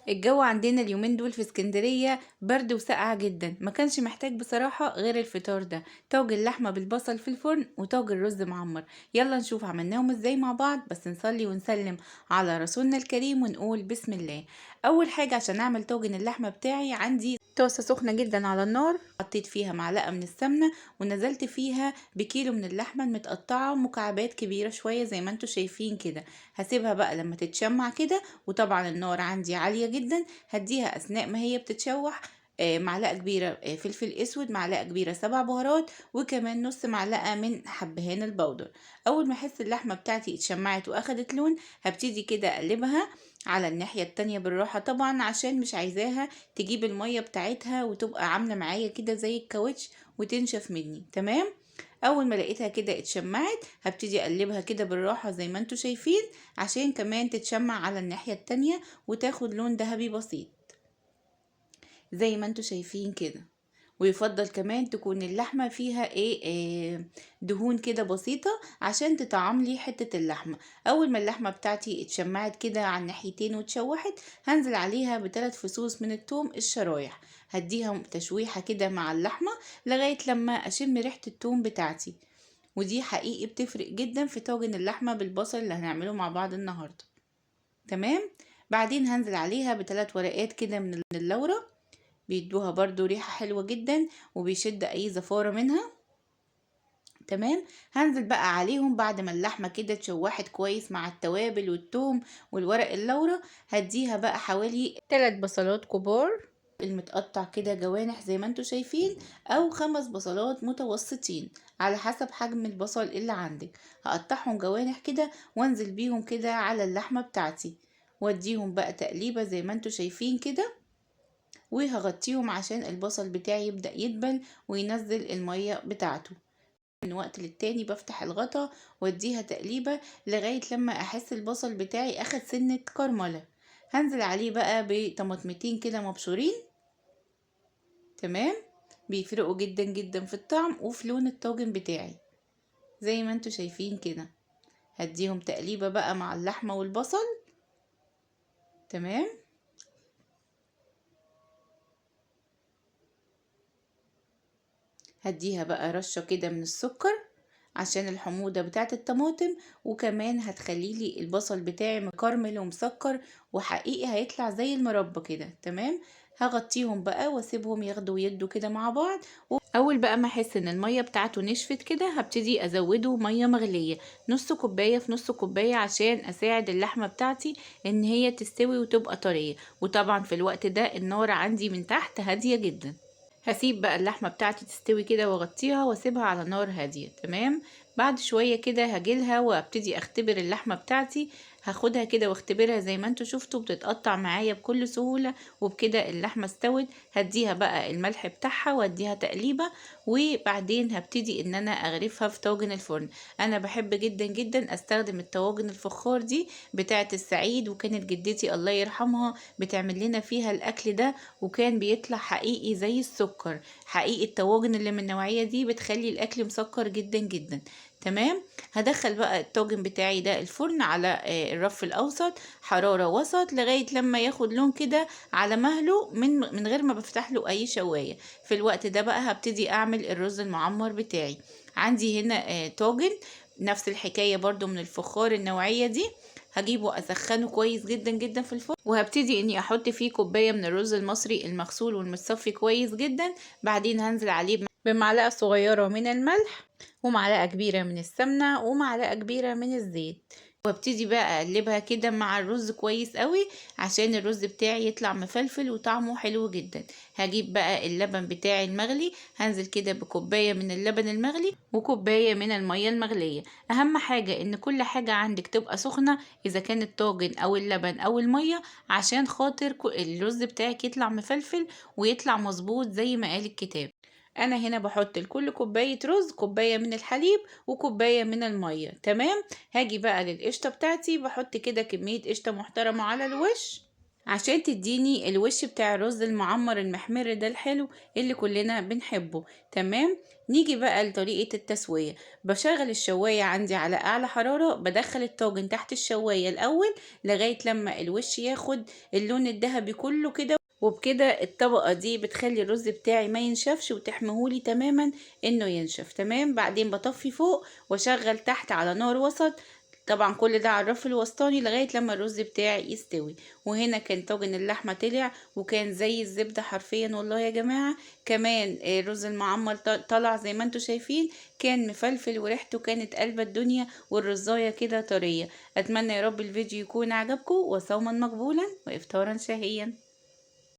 الجو عندنا اليومين دول في اسكندرية برد وساقعة جدا، ما كانش محتاج بصراحة غير الفطار ده: طاج اللحمة بالبصل في الفرن وطاج الرز معمر. يلا نشوف عملناهم ازاي مع بعض، بس نصلي ونسلم على رسولنا الكريم ونقول بسم الله. اول حاجة عشان اعمل طاجن اللحمة بتاعي، عندي طاسة سخنة جدا على النار، حطيت فيها معلقة من السمنة ونزلت فيها بكيلو من اللحمة المتقطعة مكعبات كبيرة شوية زي ما انتوا شايفين كده. هسيبها بقى لما تتشمع كده، وطبعا النار عندي عالية جدا. هديها اثناء ما هي بتتشوح معلقة كبيرة فلفل اسود، معلقة كبيرة 7 بهارات، وكمان نص معلقة من حبهان البودر. اول ما احس اللحمة بتاعتي اتشمعت واخدت لون، هبتدي كده اقلبها على الناحية التانية بالراحة طبعا، عشان مش عايزاها تجيب المية بتاعتها وتبقى عاملة معايا كده زي الكاوتش وتنشف مني. تمام. اول ما لقيتها كده اتشمعت، هبتدي اقلبها كده بالراحة زي ما انتوا شايفين، عشان كمان تتشمع على الناحية التانية وتاخد لون ذهبي بسيط زي ما انتوا شايفين كده. ويفضل كمان تكون اللحمة فيها دهون كده بسيطة عشان تطعم لي حتة اللحمة. اول ما اللحمة بتاعتي اتشمعت كده على الناحيتين واتشوحت، هنزل عليها ب3 فصوص من الثوم الشرايح. هديها تشويحة كده مع اللحمة لغاية لما اشم ريحة الثوم بتاعتي، ودي حقيقي بتفرق جدا في طاجن اللحمة بالبصل اللي هنعمله مع بعض النهاردة. تمام. بعدين هنزل عليها ب3 ورقات كده من اللورة، بيدوها برضو ريحة حلوة جدا وبيشد اي زفارة منها. تمام. هنزل بقى عليهم بعد ما اللحمة كده اتشوحت كويس مع التوابل والثوم والورق اللورة. هديها بقى حوالي 3 بصلات كبار المتقطع كده جوانح زي ما انتوا شايفين، او 5 بصلات متوسطين على حسب حجم البصل اللي عندك. هقطعهم جوانح كده وانزل بيهم كده على اللحمة بتاعتي، واديهم بقى تقليبة زي ما انتوا شايفين كده، وهغطيهم عشان البصل بتاعي يبدأ يدبل وينزل المية بتاعته. من وقت للتاني بفتح الغطا واديها تقليبة لغاية لما احس البصل بتاعي اخد سنة كرملة. هنزل عليه بقى بطماطمتين كده مبشورين. تمام. بيفرقوا جدا جدا في الطعم وفي لون الطاجن بتاعي زي ما انتوا شايفين كده. هديهم تقليبة بقى مع اللحمة والبصل. تمام. هديها بقى رشة كده من السكر عشان الحموضة بتاعت الطماطم، وكمان هتخليلي البصل بتاعي مكرمل ومسكر وحقيقي هيطلع زي المربى كده. تمام. هغطيهم بقى واسيبهم ياخدوا ويدوا كده مع بعض. اول بقى ما احس ان المية بتاعته نشفت كده، هبتدي ازوده مية مغلية نص كوباية في نص كوباية، عشان اساعد اللحمة بتاعتي ان هي تستوي وتبقى طرية. وطبعا في الوقت ده النار عندي من تحت هادية جدا. هسيب بقى اللحمة بتاعتي تستوي كده واغطيها واسيبها على نار هادية. تمام. بعد شوية كده هجيلها وابتدي اختبر اللحمة بتاعتي. هاخدها كده واختبرها زي ما انتوا شفتوا بتتقطع معايا بكل سهولة، وبكده اللحمة استوت. هديها بقى الملح بتاعها واديها تقليبة، وبعدين هبتدي ان انا اغرفها في طاجن الفرن. انا بحب جدا جدا استخدم الطواجن الفخار دي بتاعة السعيد، وكانت جدتي الله يرحمها بتعمل لنا فيها الاكل ده، وكان بيطلع حقيقي زي السكر. حقيقي الطواجن اللي من النوعية دي بتخلي الاكل مسكر جدا جدا. تمام. هدخل بقى الطاجن بتاعي ده الفرن على الرف الاوسط، حرارة وسط، لغاية لما ياخد لون كده على مهله من غير ما بفتح له اي شواية. في الوقت ده بقى هبتدي اعمل الرز المعمر بتاعي. عندي هنا طاجن نفس الحكاية برضو من الفخار النوعية دي. هجيبه اسخنه كويس جدا جدا في الفرن، وهبتدي اني احط فيه كوباية من الرز المصري المغسول والمتصفي كويس جدا. بعدين هنزل عليه بمعلقة صغيرة من الملح، ومعلقة كبيرة من السمنة، ومعلقة كبيرة من الزيت. وابتدي بقى اقلبها كده مع الرز كويس قوي عشان الرز بتاعي يطلع مفلفل وطعمه حلو جدا. هجيب بقى اللبن بتاعي المغلي، هنزل كده بكوباية من اللبن المغلي وكوباية من المية المغلية. اهم حاجة ان كل حاجة عندك تبقى سخنة، اذا كان الطاجن او اللبن او المية، عشان خاطر الرز بتاعك يطلع مفلفل ويطلع مظبوط زي ما قال الكتاب. انا هنا بحط لكل كوباية رز كوباية من الحليب وكوباية من المية. تمام. هاجي بقى للقشطة بتاعتي، بحط كده كمية قشطة محترمة على الوش. عشان تديني الوش بتاع الرز المعمر المحمر ده الحلو اللي كلنا بنحبه. تمام. نيجي بقى لطريقة التسوية. بشغل الشواية عندي على أعلى حرارة، بدخل الطاجن تحت الشواية الأول لغاية لما الوش ياخد اللون الذهبي كله كده، وبكده الطبقة دي بتخلي الرز بتاعي ما ينشفش وتحمهولي تماما انه ينشف. تمام. بعدين بطفي فوق واشغل تحت على نار وسط، طبعا كل ده على الرف الوسطاني لغاية لما الرز بتاعي يستوي. وهنا كان طاجن اللحمة طلع وكان زي الزبدة حرفيا والله يا جماعة. كمان الرز المعمر طلع زي ما انتوا شايفين، كان مفلفل وريحته كانت قلبة الدنيا، والرزاية كده طرية. اتمنى يا رب الفيديو يكون عجبكم، وصوما مقبولا وافطارا شهيا.